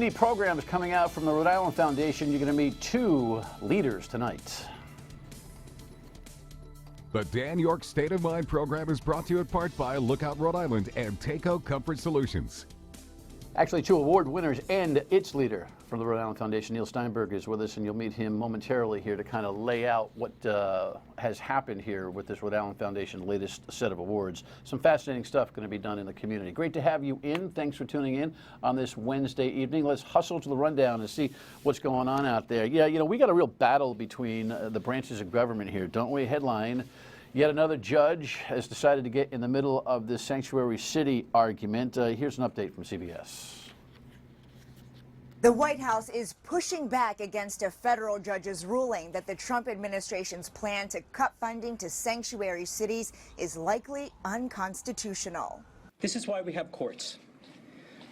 TV programs coming out from the Rhode Island Foundation. You're going to meet two leaders tonight. The Dan York State of Mind program is brought to you in part by Lookout Rhode Island and Takeo Comfort Solutions. Actually, two award winners and its leader from the Rhode Island Foundation, Neil Steinberg, is with us, and you'll meet him momentarily here to kind of lay out what has happened here with this Rhode Island Foundation latest set of awards. Some fascinating stuff going to be done in the community. Great to have you in. Thanks for tuning in on this Wednesday evening. Let's hustle to the rundown and see what's going on out there. Yeah, you know, we got a real battle between the branches of government here, don't we? Headline: yet another judge has decided to get in the middle of this sanctuary city argument. Here's an update from CBS. The White House is pushing back against a federal judge's ruling that the Trump administration's plan to cut funding to sanctuary cities is likely unconstitutional. This is why we have courts,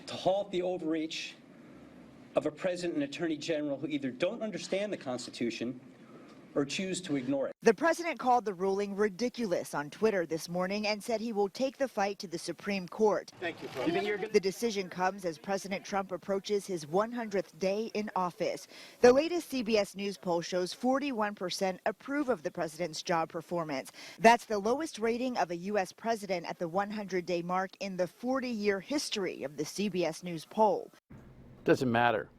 to halt the overreach of a president and attorney general who either don't understand the Constitution or choose to ignore it. The president called the ruling ridiculous on Twitter this morning and said he will take the fight to the Supreme Court. Thank you, President. The decision comes as President Trump approaches his 100th day in office. The latest CBS News poll shows 41% approve of the president's job performance. That's the lowest rating of a U.S. president at the 100-day mark in the 40-year history of the CBS News poll. Doesn't matter,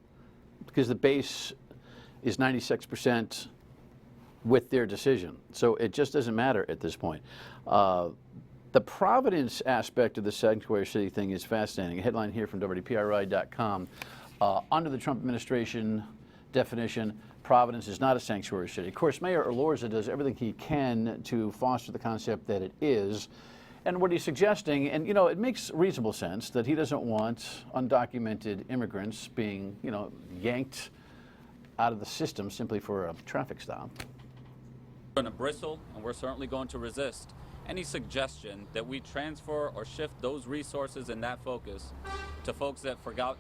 because the base is 96% with their decision. So it just doesn't matter at this point. The Providence aspect of the sanctuary city thing is fascinating. A headline here from WPRI.com. Under the Trump administration definition, Providence is not a sanctuary city. Of course, Mayor Elorza does everything he can to foster the concept that it is. And what he's suggesting, and you know, it makes reasonable sense that he doesn't want undocumented immigrants being, you know, yanked out of the system simply for a traffic stop. We're going to bristle, and we're certainly going to resist any suggestion that we transfer or shift those resources and that focus to folks that forgot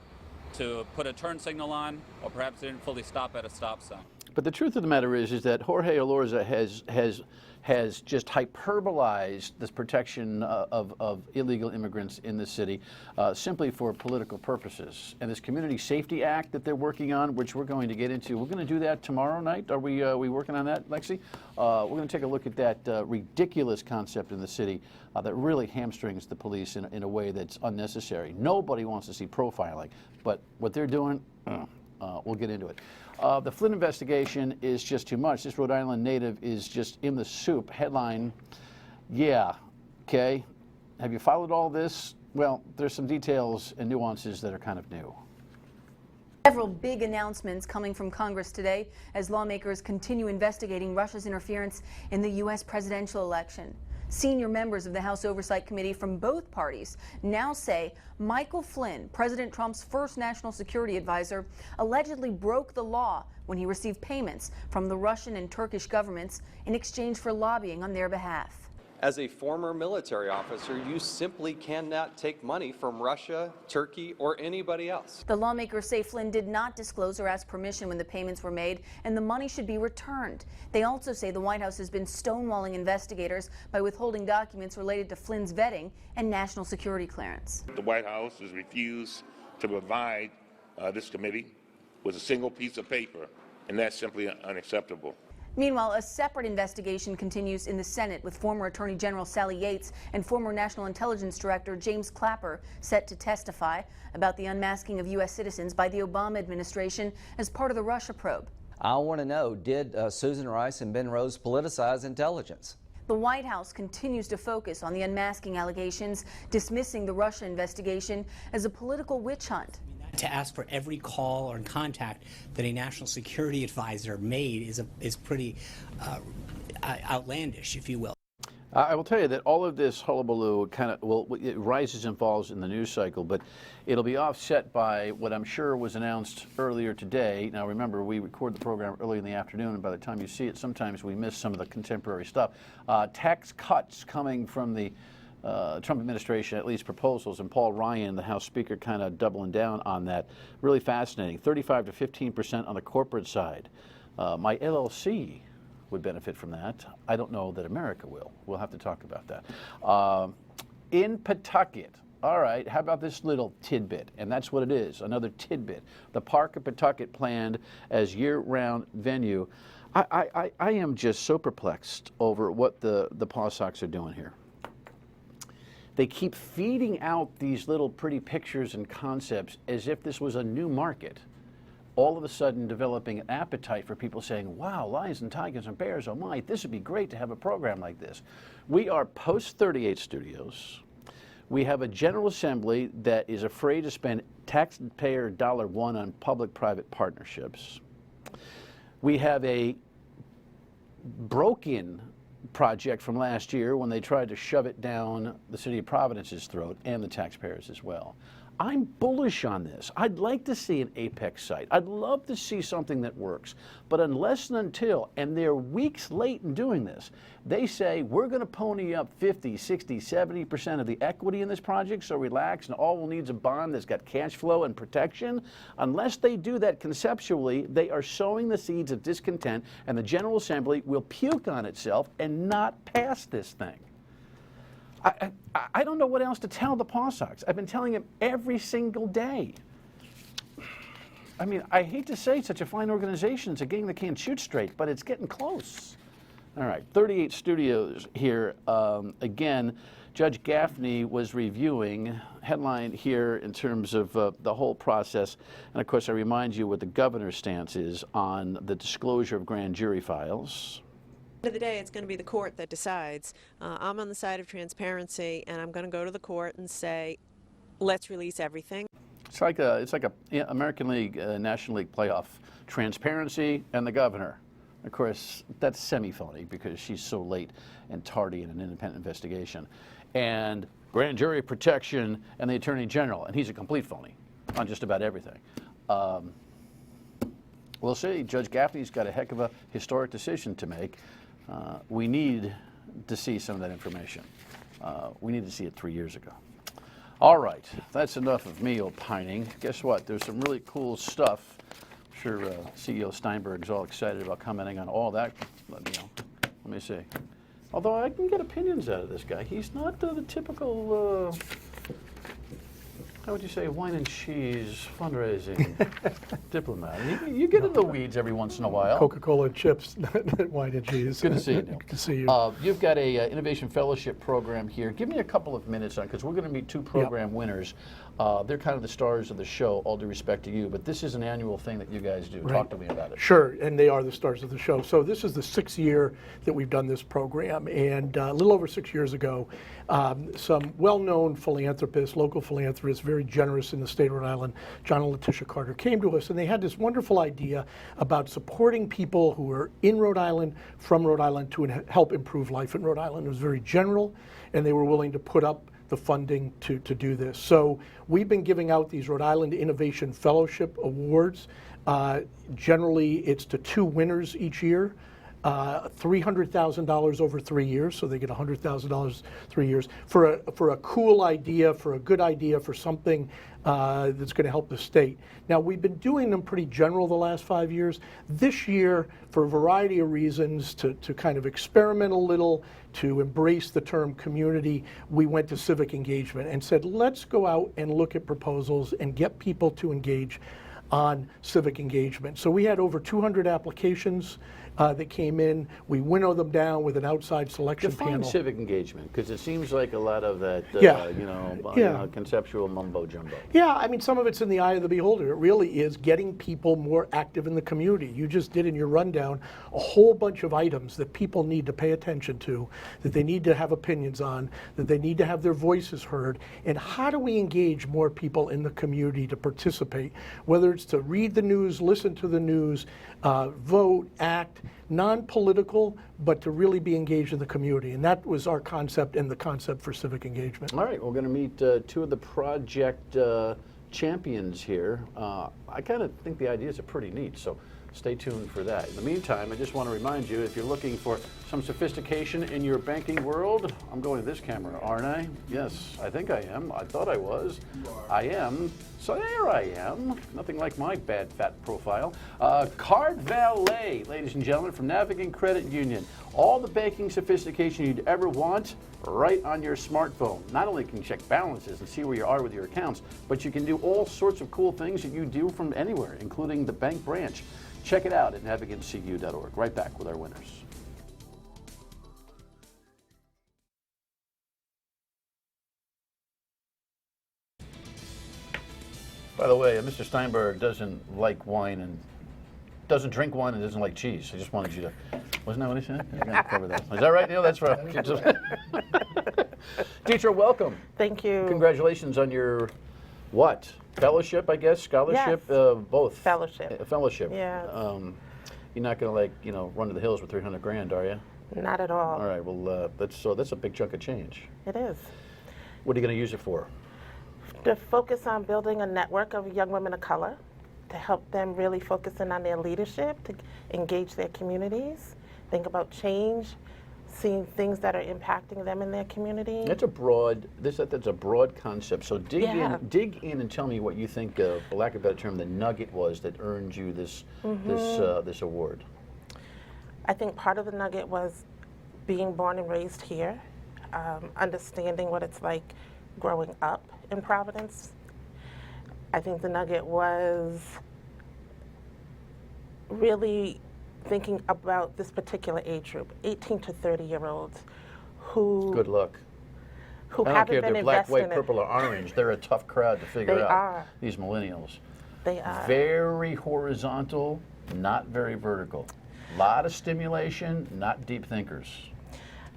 to put a turn signal on, or perhaps didn't fully stop at a stop sign. But the truth of the matter is that Jorge Elorza has just hyperbolized this protection of illegal immigrants in the city simply for political purposes. And this Community Safety Act that they're working on, which we're going to get into, we're going to do that tomorrow night. Are we working on that, Lexi? We're going to take a look at that ridiculous concept in the city that really hamstrings the police in a way that's unnecessary. Nobody wants to see profiling, but what they're doing, we'll get into it. The Flynn investigation is just too much. This Rhode Island native is just in the soup. Headline: yeah, okay. Have you followed all this? Well, there's some details and nuances that are kind of new. Several big announcements coming from Congress today as lawmakers continue investigating Russia's interference in the U.S. presidential election. Senior members of the House Oversight Committee from both parties now say Michael Flynn, President Trump's first national security advisor, allegedly broke the law when he received payments from the Russian and Turkish governments in exchange for lobbying on their behalf. As a former military officer, you simply cannot take money from Russia, Turkey, or anybody else. The lawmakers say Flynn did not disclose or ask permission when the payments were made, and the money should be returned. They also say the White House has been stonewalling investigators by withholding documents related to Flynn's vetting and national security clearance. The White House has refused to provide this committee with a single piece of paper, and that's simply unacceptable. Meanwhile, a separate investigation continues in the Senate with former Attorney General Sally Yates and former National Intelligence Director James Clapper set to testify about the unmasking of U.S. citizens by the Obama administration as part of the Russia probe. I want to know, did Susan Rice and Ben Rhodes politicize intelligence? The White House continues to focus on the unmasking allegations, dismissing the Russia investigation as a political witch hunt. To ask for every call or contact that a national security advisor made is pretty outlandish, if you will. I will tell you that all of this hullabaloo kind of, it rises and falls in the news cycle, but it'll be offset by what I'm sure was announced earlier today. Now remember, we record the program early in the afternoon, and by the time you see it, sometimes we miss some of the contemporary stuff. Tax cuts coming from the Trump administration, at least proposals, and Paul Ryan, the House Speaker, kind of doubling down on that. Really fascinating. 35 to 15% on the corporate side. My LLC would benefit from that. I don't know that America will. We'll have to talk about that. In Pawtucket, all right, how about this little tidbit? And that's what it is, another tidbit. The Park of Pawtucket planned as year-round venue. I am just so perplexed over what the Paw Sox are doing here. They keep feeding out these little pretty pictures and concepts as if this was a new market. All of a sudden developing an appetite for people saying, wow, lions and tigers and bears, oh my, this would be great to have a program like this. We are post 38 studios. We have a General Assembly that is afraid to spend taxpayer $1 on public-private partnerships. We have a broken project from last year when they tried to shove it down the city of Providence's throat and the taxpayers as well. I'm bullish on this. I'd like to see an apex site. I'd love to see something that works. But unless and until, and they're weeks late in doing this, they say we're going to pony up 50, 60, 70% of the equity in this project, so relax, and all we'll need is a bond that's got cash flow and protection. Unless they do that conceptually, they are sowing the seeds of discontent, and the General Assembly will puke on itself and not pass this thing. I don't know what else to tell the Paw Sox. I've been telling them every single day. I mean, I hate to say such a fine organization is a game that can't shoot straight, but it's getting close. All right, 38 studios here. Again, Judge Gaffney was reviewing, headline here in terms of the whole process. And of course, I remind you what the governor's stance is on the disclosure of grand jury files. At the end of the day, it's going to be the court that decides. I'm on the side of transparency, and I'm going to go to the court and say, let's release everything. It's like a American League, National League playoff. Transparency and the governor. Of course, that's semi-phony because she's so late and tardy in an independent investigation. And grand jury protection and the attorney general, and he's a complete phony on just about everything. We'll see. Judge Gaffney's got a heck of a historic decision to make. We need to see some of that information. We need to see it 3 years ago. All right, that's enough of me opining. Guess what? There's some really cool stuff. I'm sure CEO Steinberg's all excited about commenting on all that. Let me see. Although I can get opinions out of this guy. He's not the typical, how would you say, wine and cheese fundraising diplomat. You get in the weeds every once in a while. Coca-Cola chips, not wine and cheese. Good to see you, Neil. Good to see you. You've got a Innovation Fellowship program here. Give me a couple of minutes on it, because we're going to meet two program winners. They're kind of the stars of the show, all due respect to you, but this is an annual thing that you guys do. Right. Talk to me about it. Sure, and they are the stars of the show. So this is the 6th year that we've done this program, and a little over 6 years ago, some well-known philanthropists, local philanthropists, very generous in the state of Rhode Island, John and Letitia Carter, came to us, and they had this wonderful idea about supporting people who are in Rhode Island, from Rhode Island, to help improve life in Rhode Island. It was very general, and they were willing to put up the funding to do this. So we've been giving out these Rhode Island Innovation Fellowship Awards. Generally, it's to 2 winners each year. $300,000 over 3 years, so they get $100,000 3 years for a cool idea, for a good idea, for something that's going to help the state. Now, we've been doing them pretty general the last 5 years. This year, for a variety of reasons, to kind of experiment a little, to embrace the term community, we went to civic engagement and said, let's go out and look at proposals and get people to engage on civic engagement. So we had over 200 applications that came in. We winnowed them down with an outside selection panel. Define civic engagement, because it seems like a lot of that, conceptual mumbo jumbo. Yeah, I mean, some of it's in the eye of the beholder. It really is getting people more active in the community. You just did in your rundown a whole bunch of items that people need to pay attention to, that they need to have opinions on, that they need to have their voices heard. And how do we engage more people in the community to participate, whether it's to read the news, listen to the news, vote, act, non-political, but to really be engaged in the community. And that was our concept and the concept for civic engagement. All right, we're going to meet 2 of the project champions here. I kind of think the ideas are pretty neat. So Stay tuned for that. In the meantime, I just want to remind you, if you're looking for some sophistication in your banking world, I'm going to this camera, aren't I? Yes, I think I am. I thought I was. I am. So there I am. Nothing like my bad fat profile. Card Valet, ladies and gentlemen, from Navigant Credit Union. All the banking sophistication you'd ever want right on your smartphone. Not only can you check balances and see where you are with your accounts, but you can do all sorts of cool things that you do from anywhere, including the bank branch. Check it out at navigantcu.org. Right back with our winners. By the way, Mr. Steinberg doesn't like wine and doesn't drink wine and doesn't like cheese. I just wanted you to, wasn't that what he said? I gotta cover that. Is that right, Neil? That's right. Ditra, welcome. Thank you. Congratulations on your, what? Fellowship, I guess? Scholarship? Yes. Both. Fellowship. Fellowship. Yeah. You're not gonna run to the hills with 300 grand, are you? Not at all. All right, well, that's a big chunk of change. It is. What are you gonna use it for? To focus on building a network of young women of color, to help them really focus in on their leadership, to engage their communities, think about change, seeing things that are impacting them in their community. That's a broad. That's a broad concept. So dig in and tell me what you think, for lack of a better term, the nugget was that earned you this this award. I think part of the nugget was being born and raised here, understanding what it's like growing up in Providence. I think the nugget was really thinking about this particular age group, 18 to 30-year-olds, who good luck. Who I don't haven't care if been they're black, white, investing purple, or orange. They're a tough crowd to figure They out. are. These millennials. They are. Very horizontal, not very vertical. A lot of stimulation, not deep thinkers.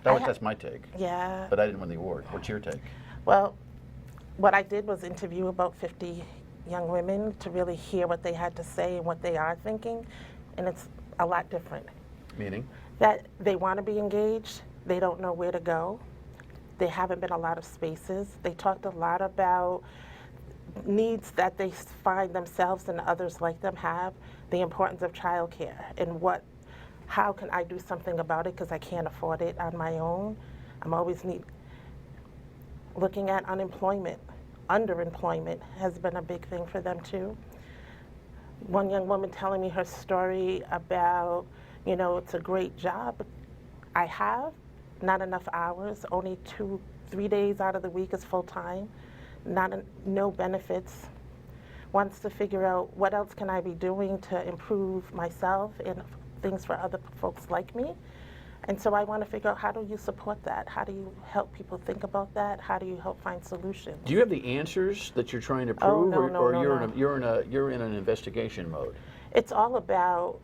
That's my take. Yeah. But I didn't win the award. What's your take? Well, what I did was interview about 50 young women to really hear what they had to say and what they are thinking, and it's a lot different. Meaning? That they want to be engaged, they don't know where to go, there haven't been a lot of spaces. They talked a lot about needs that they find themselves and others like them have, the importance of childcare, and how can I do something about it because I can't afford it on my own. I'm always looking at unemployment. Underemployment has been a big thing for them too. One young woman telling me her story about, it's a great job I have, not enough hours, only 2-3 days out of the week is full time, no benefits. Wants to figure out what else can I be doing to improve myself and things for other folks like me. And so I want to figure out, how do you support that? How do you help people think about that? How do you help find solutions? Do you have the answers that you're trying to prove, you're in an investigation mode? It's all about,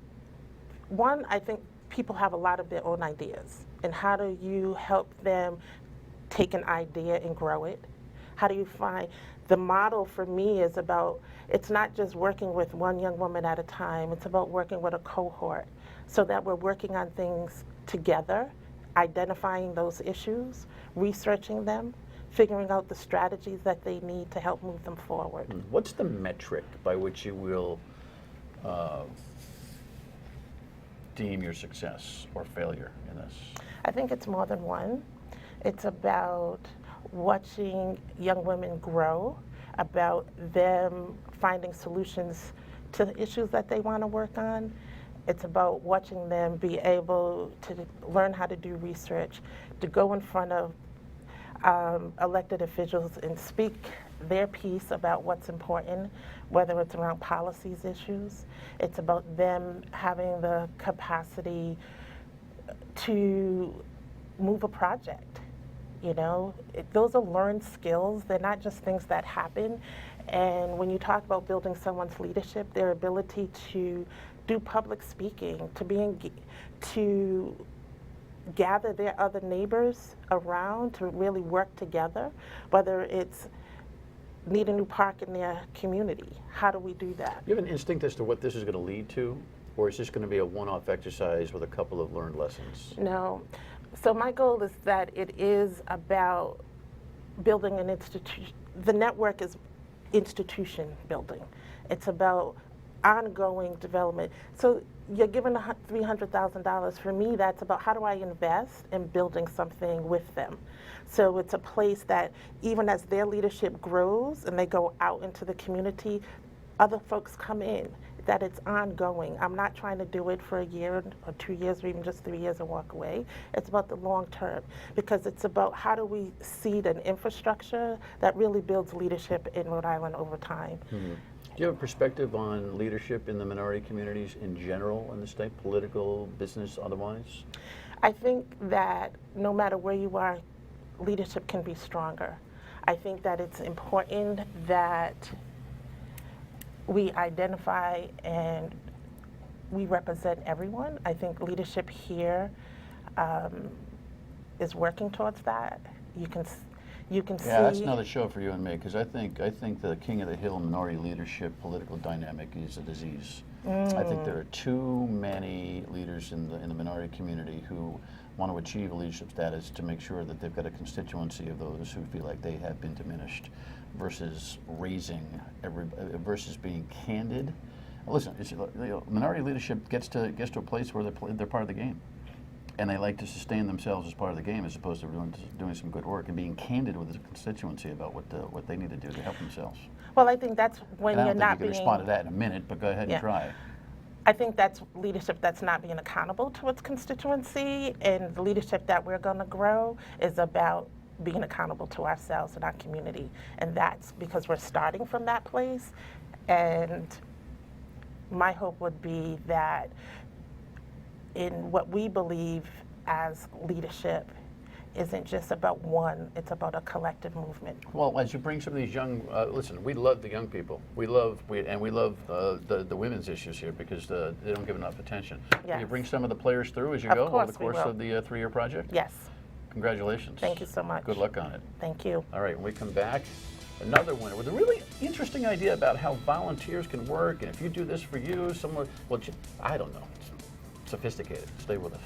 one, I think people have a lot of their own ideas, and how do you help them take an idea and grow it? How do you find, the model for me is about, it's not just working with one young woman at a time, it's about working with a cohort, so that we're working on things together, identifying those issues, researching them, figuring out the strategies that they need to help move them forward. What's the metric by which you will deem your success or failure in this? I think it's more than one. It's about watching young women grow, about them finding solutions to the issues that they want to work on. It's about watching them be able to learn how to do research, to go in front of elected officials and speak their piece about what's important, whether it's around policies issues. It's about them having the capacity to move a project. Those are learned skills. They're not just things that happen. And when you talk about building someone's leadership, their ability to do public speaking, to gather their other neighbors around to really work together, whether it's need a new park in their community. How do we do that? You have an instinct as to what this is going to lead to, or is this going to be a one-off exercise with a couple of learned lessons? No. So my goal is that it is about building an institution. The network is institution building. It's about ongoing development. So you're given $300,000. For me, that's about how do I invest in building something with them. So it's a place that even as their leadership grows and they go out into the community, other folks come in, that it's ongoing. I'm not trying to do it for a year or 2 years or even just 3 years and walk away. It's about the long term, because it's about how do we seed an infrastructure that really builds leadership in Rhode Island over time. Mm-hmm. Do you have a perspective on leadership in the minority communities in general in the state, political, business, otherwise? I think that no matter where you are, leadership can be stronger. I think that it's important that we identify and we represent everyone. I think leadership here is working towards that. You can see. Yeah, that's another show for you and me, because I think the King of the Hill minority leadership political dynamic is a disease. I think there are too many leaders in the minority community who want to achieve a leadership status to make sure that they've got a constituency of those who feel like they have been diminished, versus versus being candid. Listen, minority leadership gets to a place where they're part of the game, and they like to sustain themselves as part of the game, as opposed to doing some good work and being candid with the constituency about what they need to do to help themselves. Well, I think that's when and you're not I don't think you can respond to that in a minute, but go ahead and try. I think that's leadership that's not being accountable to its constituency, and the leadership that we're going to grow is about being accountable to ourselves and our community. And that's because we're starting from that place. And my hope would be that in what we believe as leadership isn't just about one, it's about a collective movement. Well, as you bring some of these young, listen, we love the young people. We love the women's issues here, because they don't give enough attention. Yes. Will you bring some of the players through as you Of go course over the course of the 3-year project? Yes. Congratulations. Thank you so much. Good luck on it. Thank you. All right, when we come back, another winner with a really interesting idea about how volunteers can work, and if you do this for you, someone, well, I don't know. It's sophisticated. Stay with us.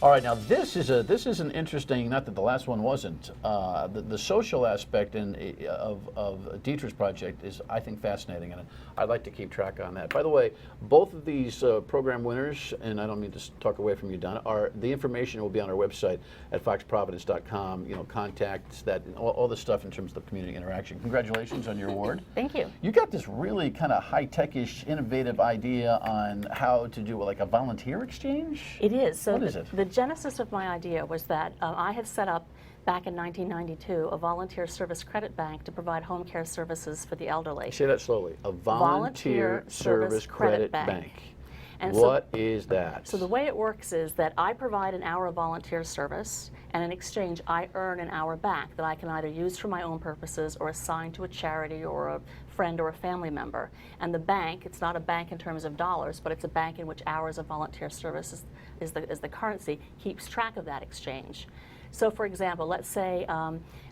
All right, now this is an interesting. Not that the last one wasn't. The social aspect of Ditra's project is, I think, fascinating, and I'd like to keep track on that. By the way, both of these program winners, and I don't mean to talk away from you, Donna, the information will be on our website at foxprovidence.com. You know, contacts, that, all the stuff in terms of the community interaction. Congratulations on your award. Thank you. You got this really kind of high-tech-ish, innovative idea on how to do like a volunteer exchange. It is. So what is it? The genesis of my idea was that I had set up back in 1992 a volunteer service credit bank to provide home care services for the elderly. Say that slowly. A volunteer service credit bank. And what is that? So the way it works is that I provide an hour of volunteer service, and in exchange I earn an hour back that I can either use for my own purposes or assign to a charity or a friend or a family member. And the bank, it's not a bank in terms of dollars, but it's a bank in which hours of volunteer service is the currency, keeps track of that exchange. So for example, let's say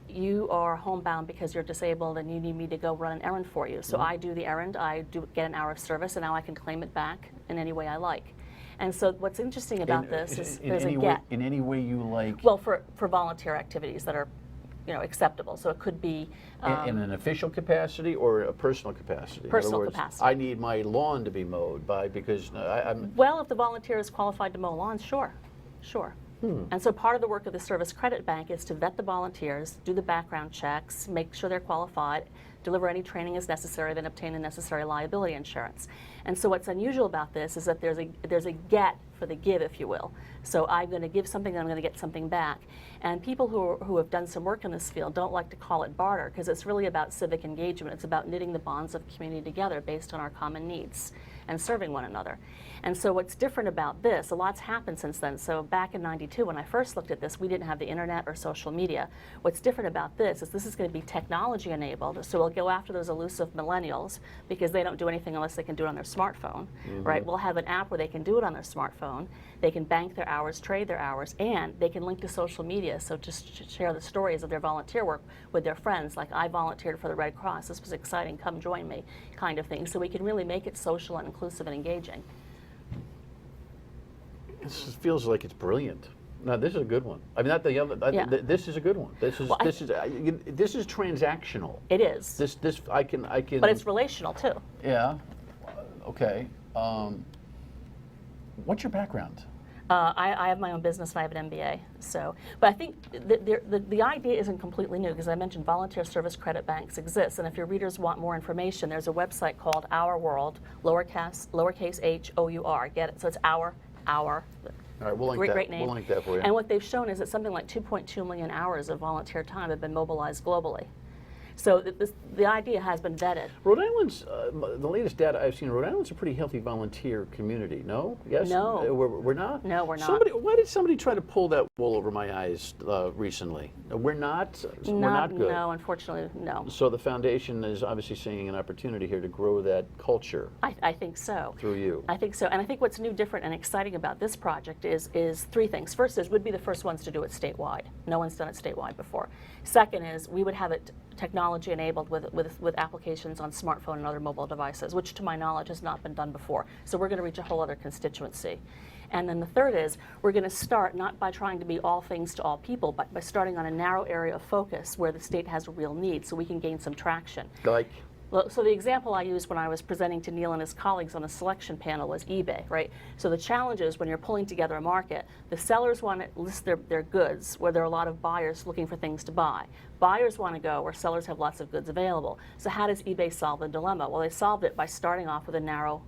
you are homebound because you're disabled and you need me to go run an errand for you. So I do the errand, I get an hour of service, and now I can claim it back in any way I like. And so what's interesting about this is there's a get. In any way you like? Well, for volunteer activities that are, you know, acceptable. So it could be in an official capacity or a personal capacity? Personal in other words, capacity. I need my lawn to be mowed because I'm... Well, if the volunteer is qualified to mow lawns, sure. And so part of the work of the Service Credit Bank is to vet the volunteers, do the background checks, make sure they're qualified, deliver any training as necessary, then obtain the necessary liability insurance. And so what's unusual about this is that there's a get for the give, if you will. So I'm going to give something and I'm going to get something back. And people who have done some work in this field don't like to call it barter, because it's really about civic engagement. It's about knitting the bonds of community together based on our common needs and serving one another. And so what's different about this, a lot's happened since then. So back in '92, when I first looked at this, we didn't have the internet or social media. What's different about this is going to be technology enabled. So we'll go after those elusive millennials because they don't do anything unless they can do it on their smartphone, right? We'll have an app where they can do it on their smartphone. They can bank their hours, trade their hours, and they can link to social media. So just share the stories of their volunteer work with their friends, like I volunteered for the Red Cross. This was exciting, come join me, kind of thing. So we can really make it social and inclusive and engaging. This feels like it's brilliant. No, this is a good one. I mean, not the other. Yeah. This is a good one. This is this is transactional. It is. This I can. But it's relational too. Yeah. Okay. What's your background? I have my own business and I have an MBA. So, but I think the idea isn't completely new because I mentioned volunteer service credit banks exist, and if your readers want more information, there's a website called Our World, lowercase H-O-U-R. Get it? So it's Our. All right, we'll link that. Great name. We'll link that for you. And what they've shown is that something like 2.2 million hours of volunteer time have been mobilized globally. So the idea has been vetted. Rhode Island's, the latest data I've seen, Rhode Island's a pretty healthy volunteer community, no? Yes? No. We're not? No, we're not. Why did somebody try to pull that wool over my eyes recently? We're not? We're not good? No, unfortunately, no. So the foundation is obviously seeing an opportunity here to grow that culture. I think so. Through you. I think so. And I think what's new, different, and exciting about this project is three things. First is we'd be the first ones to do it statewide. No one's done it statewide before. Second is we would have it technology enabled with applications on smartphone and other mobile devices, which to my knowledge has not been done before. So we're going to reach a whole other constituency. And then the third is we're going to start not by trying to be all things to all people, but by starting on a narrow area of focus where the state has a real need so we can gain some traction. Like? Well, so the example I used when I was presenting to Neil and his colleagues on the selection panel was eBay, right? So the challenge is when you're pulling together a market, the sellers want to list their goods where there are a lot of buyers looking for things to buy. Buyers want to go where sellers have lots of goods available. So how does eBay solve the dilemma? Well, they solved it by starting off with a narrow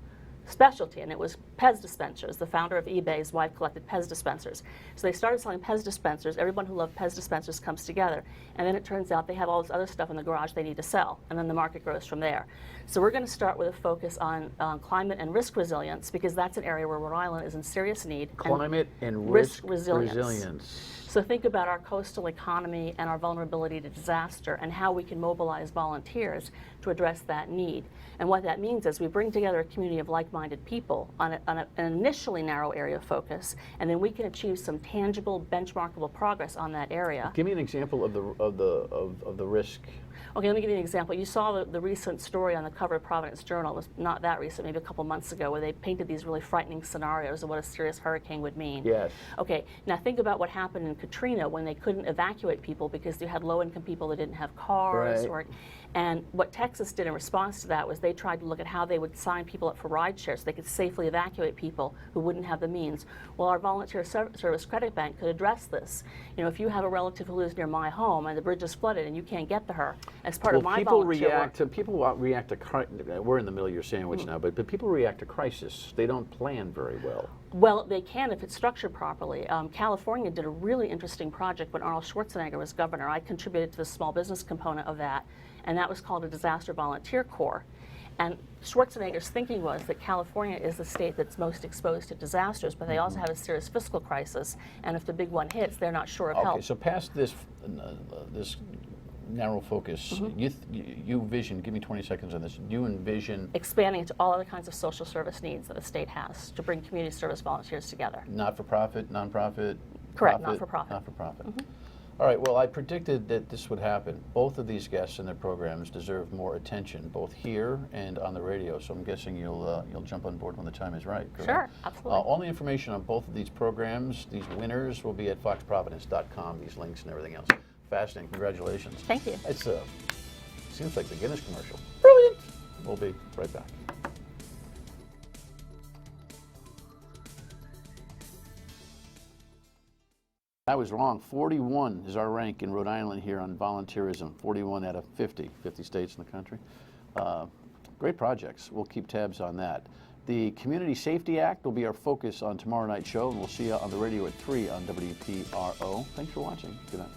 specialty, and it was Pez dispensers. The founder of eBay's wife collected Pez dispensers. So they started selling Pez dispensers. Everyone who loved Pez dispensers comes together. And then it turns out they have all this other stuff in the garage they need to sell. And then the market grows from there. So we're going to start with a focus on climate and risk resilience because that's an area where Rhode Island is in serious need. Climate and risk resilience. So think about our coastal economy and our vulnerability to disaster and how we can mobilize volunteers to address that need. And what that means is we bring together a community of like-minded people on an initially narrow area of focus, and then we can achieve some tangible, benchmarkable progress on that area. Give me an example of the risk. Okay, let me give you an example. You saw the recent story on the cover of Providence Journal. It was not that recent, maybe a couple months ago, where they painted these really frightening scenarios of what a serious hurricane would mean. Yes. Okay, now think about what happened in Katrina when they couldn't evacuate people because you had low-income people that didn't have cars. Right. And what Texas did in response to that was they tried to look at how they would sign people up for ride share so they could safely evacuate people who wouldn't have the means. Well, our volunteer service credit bank could address this. You know, if you have a relative who lives near my home and the bridge is flooded and you can't get to her, as part of my volunteer work. People react to, we're in the middle of your sandwich now, but people react to crisis. They don't plan very well. Well, they can if it's structured properly. California did a really interesting project when Arnold Schwarzenegger was governor. I contributed to the small business component of that, and that was called a Disaster Volunteer Corps. And Schwarzenegger's thinking was that California is the state that's most exposed to disasters, but they also have a serious fiscal crisis, and if the big one hits, they're not sure of help. Okay, so past this narrow focus, you vision, give me 20 seconds on this, you envision expanding to all other kinds of social service needs that the state has to bring community service volunteers together. Not-for-profit, non-profit? Correct, not-for-profit. Not-for-profit. All right, well, I predicted that this would happen. Both of these guests and their programs deserve more attention, both here and on the radio, so I'm guessing you'll jump on board when the time is right, correct? Sure, absolutely. All the information on both of these programs, these winners, will be at foxprovidence.com, these links and everything else. Fascinating. Congratulations. Thank you. It's seems like the Guinness commercial. Brilliant. We'll be right back. I was wrong. 41 is our rank in Rhode Island here on volunteerism. 41 out of 50 states in the country. Great projects. We'll keep tabs on that. The Community Safety Act will be our focus on tomorrow night's show, and we'll see you on the radio at 3 on WPRO. Thanks for watching. Good night.